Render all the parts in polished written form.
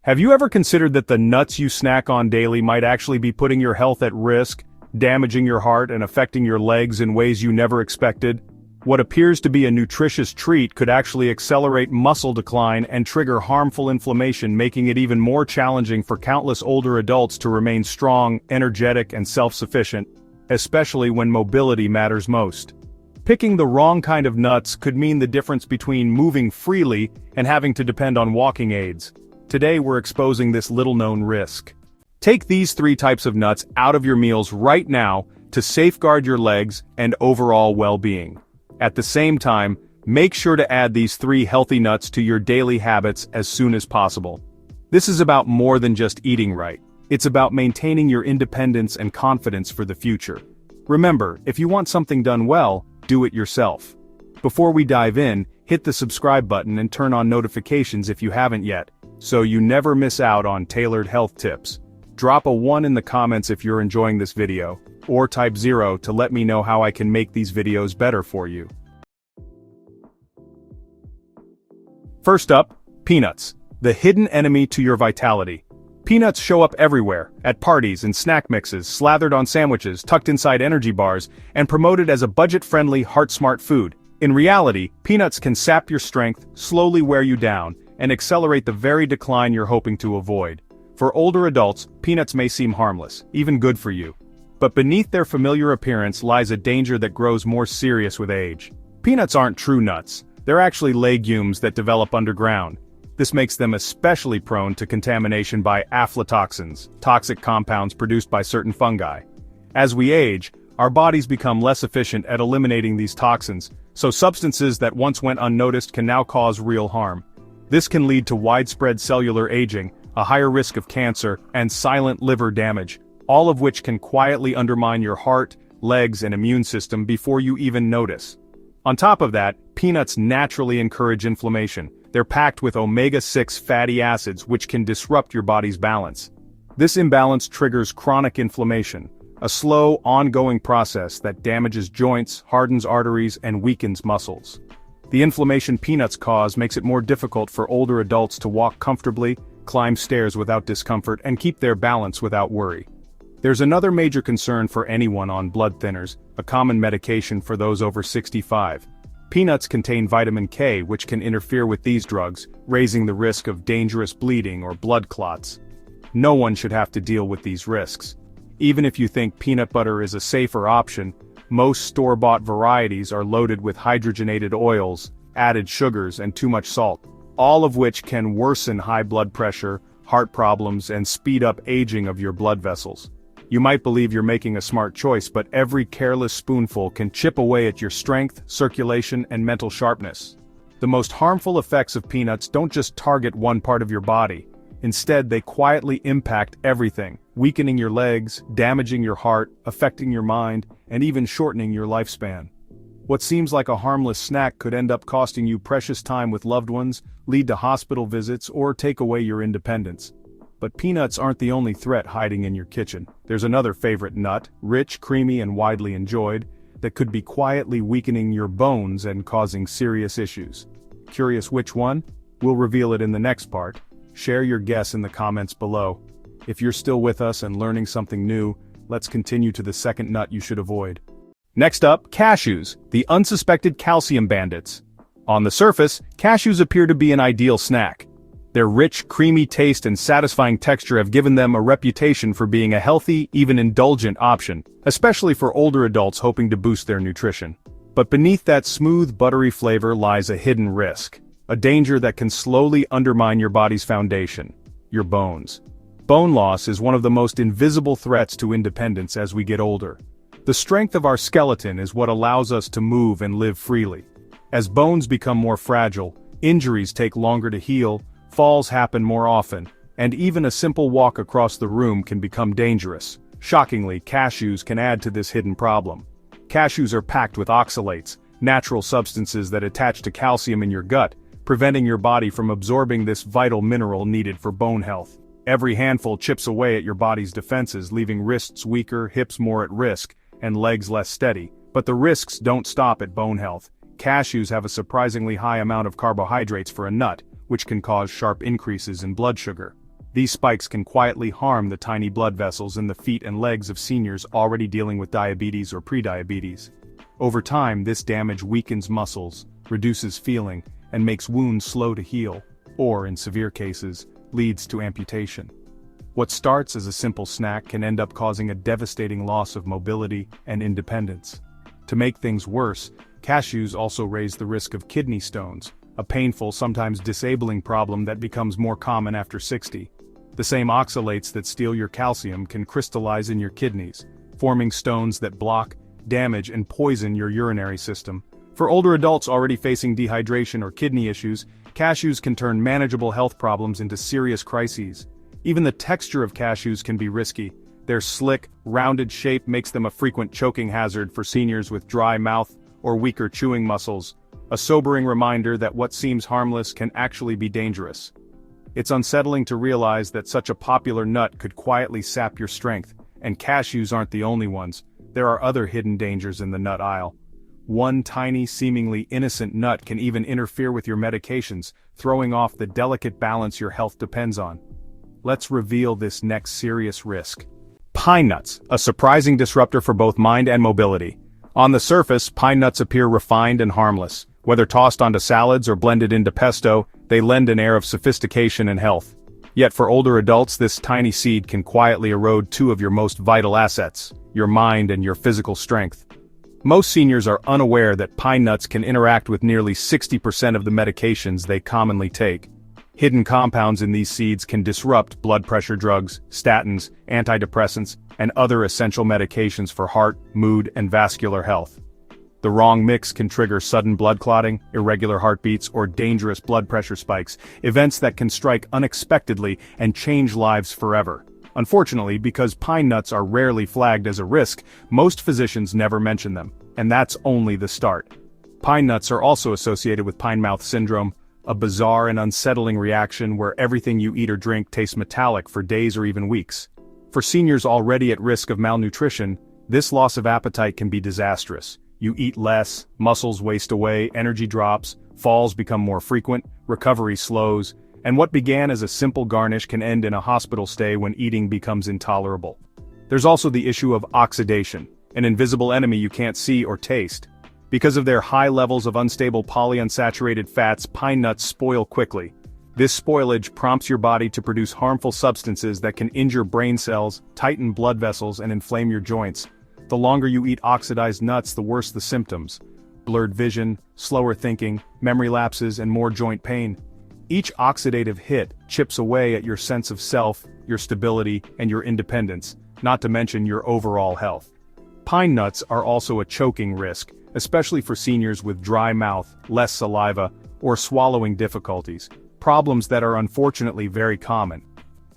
Have you ever considered that the nuts you snack on daily might actually be putting your health at risk, damaging your heart and affecting your legs in ways you never expected? What appears to be a nutritious treat could actually accelerate muscle decline and trigger harmful inflammation, making it even more challenging for countless older adults to remain strong, energetic, and self-sufficient, especially when mobility matters most. Picking the wrong kind of nuts could mean the difference between moving freely and having to depend on walking aids. Today we're exposing this little-known risk. Take these 3 types of nuts out of your meals right now to safeguard your legs and overall well-being. At the same time, make sure to add these 3 healthy nuts to your daily habits as soon as possible. This is about more than just eating right. It's about maintaining your independence and confidence for the future. Remember, if you want something done well, do it yourself. Before we dive in, hit the subscribe button and turn on notifications if you haven't yet, so you never miss out on tailored health tips. Drop a 1 in the comments if you're enjoying this video, or type 0 to let me know how I can make these videos better for you. First up, peanuts, the hidden enemy to your vitality. Peanuts show up everywhere, at parties and snack mixes, slathered on sandwiches, tucked inside energy bars, and promoted as a budget-friendly, heart-smart food. In reality, peanuts can sap your strength, slowly wear you down, and accelerate the very decline you're hoping to avoid. For older adults, peanuts may seem harmless, even good for you. But beneath their familiar appearance lies a danger that grows more serious with age. Peanuts aren't true nuts. They're actually legumes that develop underground. This makes them especially prone to contamination by aflatoxins, toxic compounds produced by certain fungi. As we age, our bodies become less efficient at eliminating these toxins, so substances that once went unnoticed can now cause real harm. This can lead to widespread cellular aging, a higher risk of cancer, and silent liver damage, all of which can quietly undermine your heart, legs, and immune system before you even notice. On top of that, peanuts naturally encourage inflammation. They're packed with omega-6 fatty acids which can disrupt your body's balance. This imbalance triggers chronic inflammation, a slow, ongoing process that damages joints, hardens arteries, and weakens muscles. The inflammation peanuts cause makes it more difficult for older adults to walk comfortably, climb stairs without discomfort, and keep their balance without worry. There's another major concern for anyone on blood thinners, a common medication for those over 65. Peanuts contain vitamin K, which can interfere with these drugs, raising the risk of dangerous bleeding or blood clots. No one should have to deal with these risks. Even if you think peanut butter is a safer option, most store-bought varieties are loaded with hydrogenated oils, added sugars, and too much salt, all of which can worsen high blood pressure, heart problems, and speed up aging of your blood vessels. You might believe you're making a smart choice, but every careless spoonful can chip away at your strength, circulation, and mental sharpness. The most harmful effects of peanuts don't just target one part of your body. Instead, they quietly impact everything, weakening your legs, damaging your heart, affecting your mind, and even shortening your lifespan. What seems like a harmless snack could end up costing you precious time with loved ones, lead to hospital visits, or take away your independence. But peanuts aren't the only threat hiding in your kitchen. There's another favorite nut, rich, creamy, and widely enjoyed, that could be quietly weakening your bones and causing serious issues. Curious which one? We'll reveal it in the next part. Share your guess in the comments below. If you're still with us and learning something new, let's continue to the second nut you should avoid. Next up, cashews, the unsuspected calcium bandits. On the surface, cashews appear to be an ideal snack. Their rich, creamy taste and satisfying texture have given them a reputation for being a healthy, even indulgent option, especially for older adults hoping to boost their nutrition. But beneath that smooth, buttery flavor lies a hidden risk, a danger that can slowly undermine your body's foundation, your bones. Bone loss is one of the most invisible threats to independence as we get older. The strength of our skeleton is what allows us to move and live freely. As bones become more fragile, injuries take longer to heal, falls happen more often, and even a simple walk across the room can become dangerous. Shockingly, cashews can add to this hidden problem. Cashews are packed with oxalates, natural substances that attach to calcium in your gut, preventing your body from absorbing this vital mineral needed for bone health. Every handful chips away at your body's defenses, leaving wrists weaker, hips more at risk, and legs less steady. But the risks don't stop at bone health. Cashews have a surprisingly high amount of carbohydrates for a nut, which can cause sharp increases in blood sugar. These spikes can quietly harm the tiny blood vessels in the feet and legs of seniors already dealing with diabetes or prediabetes. Over time, this damage weakens muscles, reduces feeling, and makes wounds slow to heal, or, in severe cases, leads to amputation. What starts as a simple snack can end up causing a devastating loss of mobility and independence. To make things worse, cashews also raise the risk of kidney stones, a painful, sometimes disabling problem that becomes more common after 60. The same oxalates that steal your calcium can crystallize in your kidneys, forming stones that block, damage, and poison your urinary system. For older adults already facing dehydration or kidney issues, cashews can turn manageable health problems into serious crises. Even the texture of cashews can be risky. Their slick, rounded shape makes them a frequent choking hazard for seniors with dry mouth or weaker chewing muscles, a sobering reminder that what seems harmless can actually be dangerous. It's unsettling to realize that such a popular nut could quietly sap your strength, and cashews aren't the only ones. There are other hidden dangers in the nut aisle. One tiny, seemingly innocent nut can even interfere with your medications, throwing off the delicate balance your health depends on. Let's reveal this next serious risk. Pine nuts, a surprising disruptor for both mind and mobility. On the surface, pine nuts appear refined and harmless. Whether tossed onto salads or blended into pesto, they lend an air of sophistication and health. Yet for older adults, this tiny seed can quietly erode two of your most vital assets, your mind and your physical strength. Most seniors are unaware that pine nuts can interact with nearly 60% of the medications they commonly take. Hidden compounds in these seeds can disrupt blood pressure drugs, statins, antidepressants, and other essential medications for heart, mood, and vascular health. The wrong mix can trigger sudden blood clotting, irregular heartbeats, or dangerous blood pressure spikes, events that can strike unexpectedly and change lives forever. Unfortunately, because pine nuts are rarely flagged as a risk, most physicians never mention them, and that's only the start. Pine nuts are also associated with pine mouth syndrome, a bizarre and unsettling reaction where everything you eat or drink tastes metallic for days or even weeks. For seniors already at risk of malnutrition, this loss of appetite can be disastrous. You eat less, muscles waste away, energy drops, falls become more frequent, recovery slows, and what began as a simple garnish can end in a hospital stay when eating becomes intolerable. There's also the issue of oxidation, an invisible enemy you can't see or taste. Because of their high levels of unstable polyunsaturated fats, pine nuts spoil quickly. This spoilage prompts your body to produce harmful substances that can injure brain cells, tighten blood vessels, and inflame your joints. The longer you eat oxidized nuts, the worse the symptoms. Blurred vision, slower thinking, memory lapses, and more joint pain. Each oxidative hit chips away at your sense of self, your stability, and your independence, not to mention your overall health. Pine nuts are also a choking risk, especially for seniors with dry mouth, less saliva, or swallowing difficulties, problems that are unfortunately very common.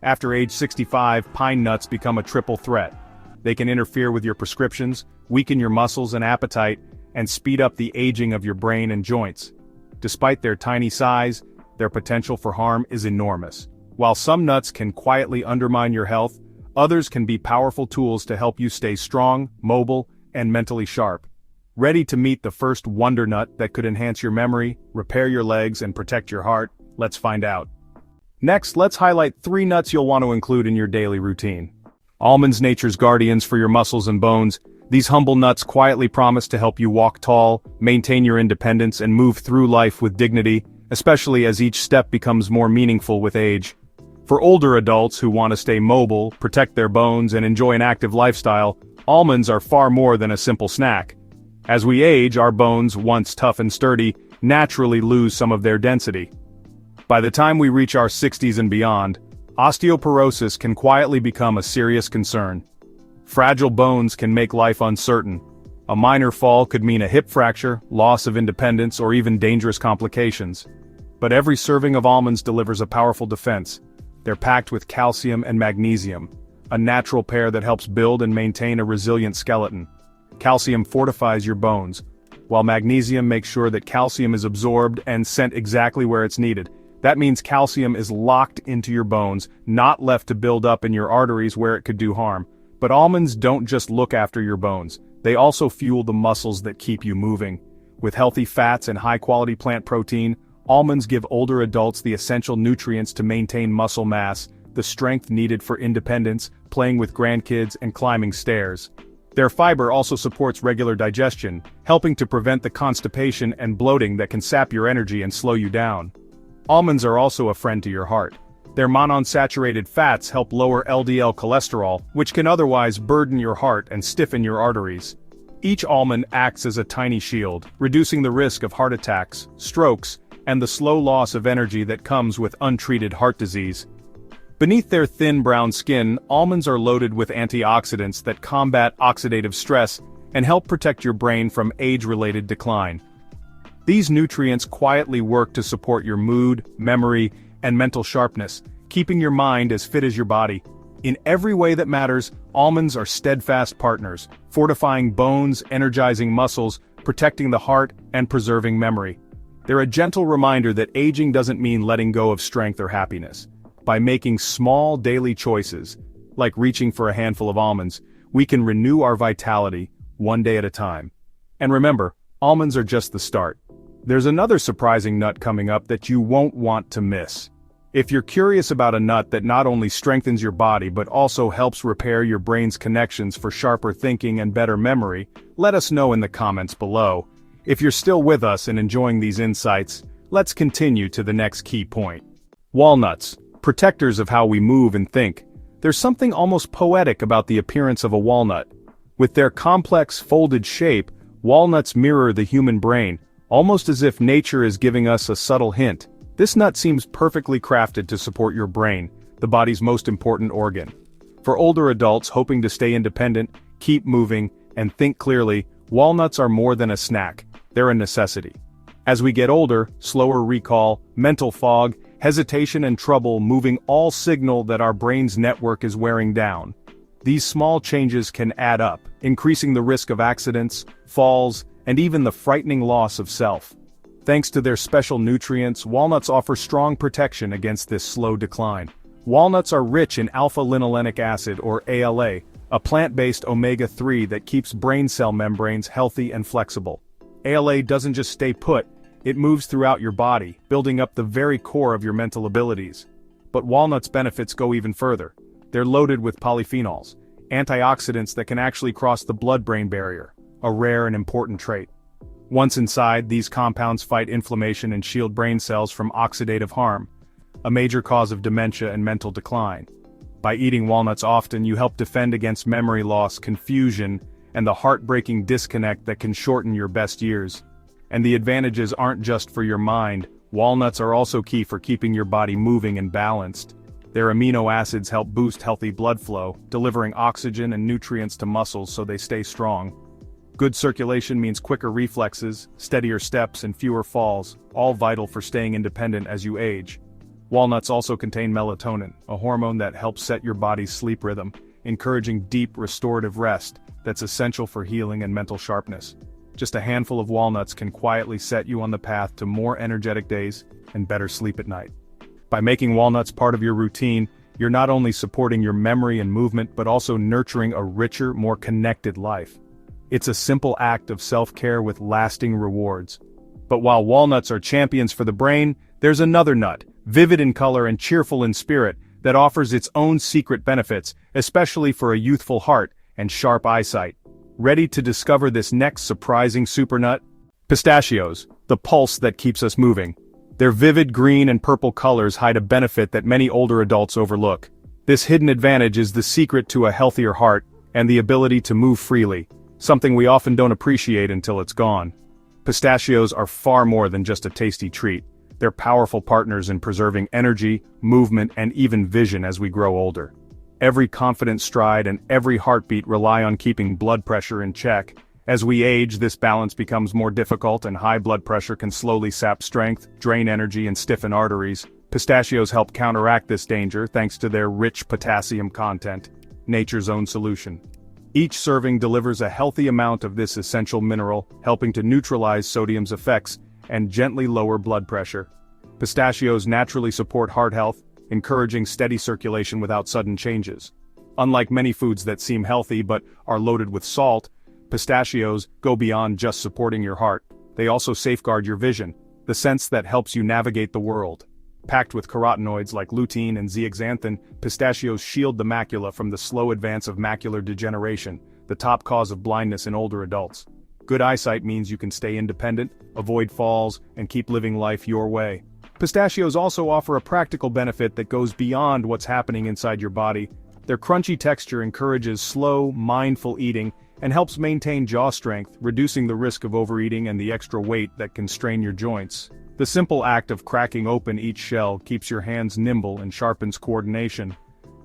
After age 65, pine nuts become a triple threat. They can interfere with your prescriptions, weaken your muscles and appetite, and speed up the aging of your brain and joints. Despite their tiny size, their potential for harm is enormous. While some nuts can quietly undermine your health, others can be powerful tools to help you stay strong, mobile, and mentally sharp. Ready to meet the first wonder nut that could enhance your memory, repair your legs, and protect your heart? Let's find out. Next, let's highlight 3 nuts you'll want to include in your daily routine. Almonds, nature's guardians for your muscles and bones. These humble nuts quietly promise to help you walk tall, maintain your independence, and move through life with dignity, especially as each step becomes more meaningful with age. For older adults who want to stay mobile, protect their bones, and enjoy an active lifestyle, almonds are far more than a simple snack. As we age, our bones, once tough and sturdy, naturally lose some of their density. By the time we reach our 60s and beyond, osteoporosis can quietly become a serious concern. Fragile bones can make life uncertain. A minor fall could mean a hip fracture, loss of independence, or even dangerous complications. But every serving of almonds delivers a powerful defense. They're packed with calcium and magnesium, a natural pair that helps build and maintain a resilient skeleton. Calcium fortifies your bones, while magnesium makes sure that calcium is absorbed and sent exactly where it's needed. That means calcium is locked into your bones, not left to build up in your arteries where it could do harm. But almonds don't just look after your bones, they also fuel the muscles that keep you moving. With healthy fats and high-quality plant protein, almonds give older adults the essential nutrients to maintain muscle mass, the strength needed for independence, playing with grandkids, and climbing stairs. Their fiber also supports regular digestion, helping to prevent the constipation and bloating that can sap your energy and slow you down. Almonds are also a friend to your heart. Their monounsaturated fats help lower LDL cholesterol, which can otherwise burden your heart and stiffen your arteries. Each almond acts as a tiny shield, reducing the risk of heart attacks, strokes, and the slow loss of energy that comes with untreated heart disease. Beneath their thin brown skin, almonds are loaded with antioxidants that combat oxidative stress and help protect your brain from age-related decline. These nutrients quietly work to support your mood, memory, and mental sharpness, keeping your mind as fit as your body. In every way that matters, almonds are steadfast partners, fortifying bones, energizing muscles, protecting the heart, and preserving memory. They're a gentle reminder that aging doesn't mean letting go of strength or happiness. By making small daily choices, like reaching for a handful of almonds, we can renew our vitality, one day at a time. And remember, almonds are just the start. There's another surprising nut coming up that you won't want to miss. If you're curious about a nut that not only strengthens your body but also helps repair your brain's connections for sharper thinking and better memory, let us know in the comments below. If you're still with us and enjoying these insights, let's continue to the next key point. Walnuts, protectors of how we move and think. There's something almost poetic about the appearance of a walnut. With their complex, folded shape, walnuts mirror the human brain, almost as if nature is giving us a subtle hint. This nut seems perfectly crafted to support your brain, the body's most important organ. For older adults hoping to stay independent, keep moving, and think clearly, walnuts are more than a snack, they're a necessity. As we get older, slower recall, mental fog, hesitation and trouble moving all signal that our brain's network is wearing down. These small changes can add up, increasing the risk of accidents, falls, and even the frightening loss of self. Thanks to their special nutrients, walnuts offer strong protection against this slow decline. Walnuts are rich in alpha-linolenic acid, or ALA, a plant-based omega-3 that keeps brain cell membranes healthy and flexible. ALA doesn't just stay put, it moves throughout your body, building up the very core of your mental abilities. But walnuts' benefits go even further. They're loaded with polyphenols, antioxidants that can actually cross the blood-brain barrier, a rare and important trait. Once inside, these compounds fight inflammation and shield brain cells from oxidative harm, a major cause of dementia and mental decline. By eating walnuts often, you help defend against memory loss, confusion, and the heartbreaking disconnect that can shorten your best years. And the advantages aren't just for your mind, walnuts are also key for keeping your body moving and balanced. Their amino acids help boost healthy blood flow, delivering oxygen and nutrients to muscles so they stay strong. Good circulation means quicker reflexes, steadier steps, and fewer falls, all vital for staying independent as you age. Walnuts also contain melatonin, a hormone that helps set your body's sleep rhythm, encouraging deep, restorative rest that's essential for healing and mental sharpness. Just a handful of walnuts can quietly set you on the path to more energetic days and better sleep at night. By making walnuts part of your routine, you're not only supporting your memory and movement but also nurturing a richer, more connected life. It's a simple act of self-care with lasting rewards. But while walnuts are champions for the brain, there's another nut, vivid in color and cheerful in spirit, that offers its own secret benefits, especially for a youthful heart and sharp eyesight. Ready to discover this next surprising supernut? Pistachios, the pulse that keeps us moving. Their vivid green and purple colors hide a benefit that many older adults overlook. This hidden advantage is the secret to a healthier heart and the ability to move freely, something we often don't appreciate until it's gone. Pistachios are far more than just a tasty treat. They're powerful partners in preserving energy, movement, and even vision as we grow older. Every confident stride and every heartbeat rely on keeping blood pressure in check. As we age, this balance becomes more difficult and high blood pressure can slowly sap strength, drain energy, and stiffen arteries. Pistachios help counteract this danger thanks to their rich potassium content, nature's own solution. Each serving delivers a healthy amount of this essential mineral, helping to neutralize sodium's effects and gently lower blood pressure. Pistachios naturally support heart health, encouraging steady circulation without sudden changes. Unlike many foods that seem healthy but are loaded with salt, pistachios go beyond just supporting your heart. They also safeguard your vision, the sense that helps you navigate the world. Packed with carotenoids like lutein and zeaxanthin, pistachios shield the macula from the slow advance of macular degeneration, the top cause of blindness in older adults. Good eyesight means you can stay independent, avoid falls, and keep living life your way. Pistachios also offer a practical benefit that goes beyond what's happening inside your body. Their crunchy texture encourages slow, mindful eating and helps maintain jaw strength, reducing the risk of overeating and the extra weight that can strain your joints. The simple act of cracking open each shell keeps your hands nimble and sharpens coordination,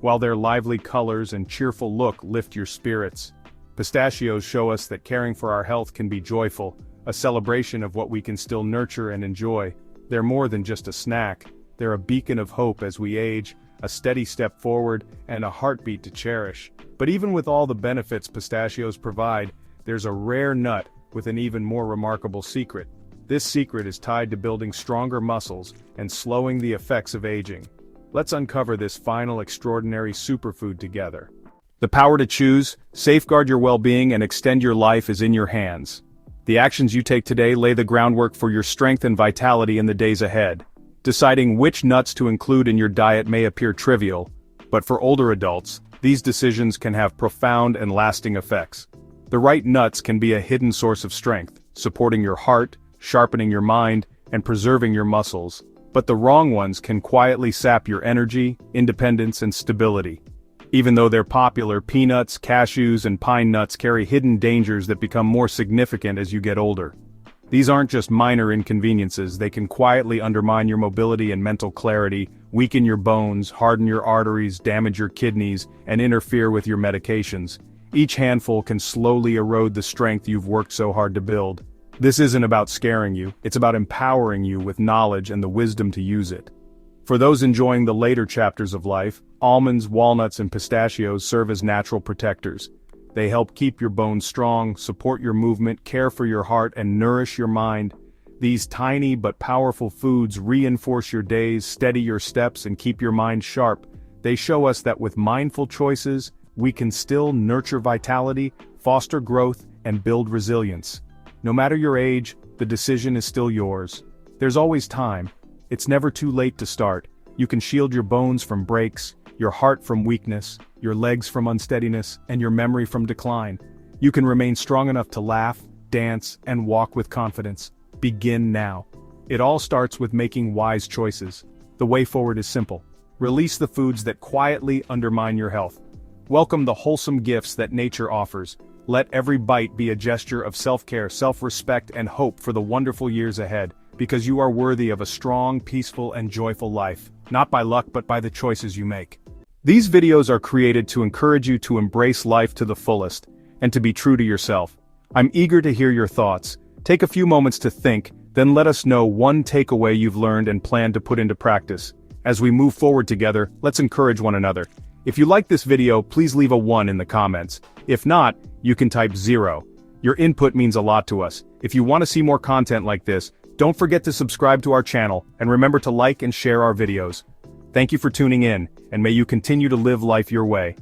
while their lively colors and cheerful look lift your spirits. Pistachios show us that caring for our health can be joyful, a celebration of what we can still nurture and enjoy. They're more than just a snack, they're a beacon of hope as we age, a steady step forward, and a heartbeat to cherish. But even with all the benefits pistachios provide, there's a rare nut with an even more remarkable secret. This secret is tied to building stronger muscles and slowing the effects of aging. Let's uncover this final extraordinary superfood together. The power to choose, safeguard your well-being, and extend your life is in your hands. The actions you take today lay the groundwork for your strength and vitality in the days ahead. Deciding which nuts to include in your diet may appear trivial, but for older adults, these decisions can have profound and lasting effects. The right nuts can be a hidden source of strength, supporting your heart, sharpening your mind, and preserving your muscles. But the wrong ones can quietly sap your energy, independence, and stability. Even though they're popular, peanuts, cashews, and pine nuts carry hidden dangers that become more significant as you get older. These aren't just minor inconveniences, they can quietly undermine your mobility and mental clarity, weaken your bones, harden your arteries, damage your kidneys, and interfere with your medications. Each handful can slowly erode the strength you've worked so hard to build. This isn't about scaring you, it's about empowering you with knowledge and the wisdom to use it. For those enjoying the later chapters of life, almonds, walnuts, and pistachios serve as natural protectors. They help keep your bones strong, support your movement, care for your heart, and nourish your mind. These tiny but powerful foods reinforce your days, steady your steps, and keep your mind sharp. They show us that with mindful choices, we can still nurture vitality, foster growth, and build resilience. No matter your age, the decision is still yours. There's always time. It's never too late to start. You can shield your bones from breaks, your heart from weakness, your legs from unsteadiness, and your memory from decline. You can remain strong enough to laugh, dance, and walk with confidence. Begin now. It all starts with making wise choices. The way forward is simple. Release the foods that quietly undermine your health. Welcome the wholesome gifts that nature offers. Let every bite be a gesture of self-care, self-respect, and hope for the wonderful years ahead, because you are worthy of a strong, peaceful, and joyful life, not by luck but by the choices you make. These videos are created to encourage you to embrace life to the fullest, and to be true to yourself. I'm eager to hear your thoughts. Take a few moments to think, then let us know one takeaway you've learned and plan to put into practice. As we move forward together, let's encourage one another. If you like this video, please leave a 1 in the comments. If not, you can type 0. Your input means a lot to us. If you want to see more content like this, don't forget to subscribe to our channel, and remember to like and share our videos. Thank you for tuning in, and may you continue to live life your way.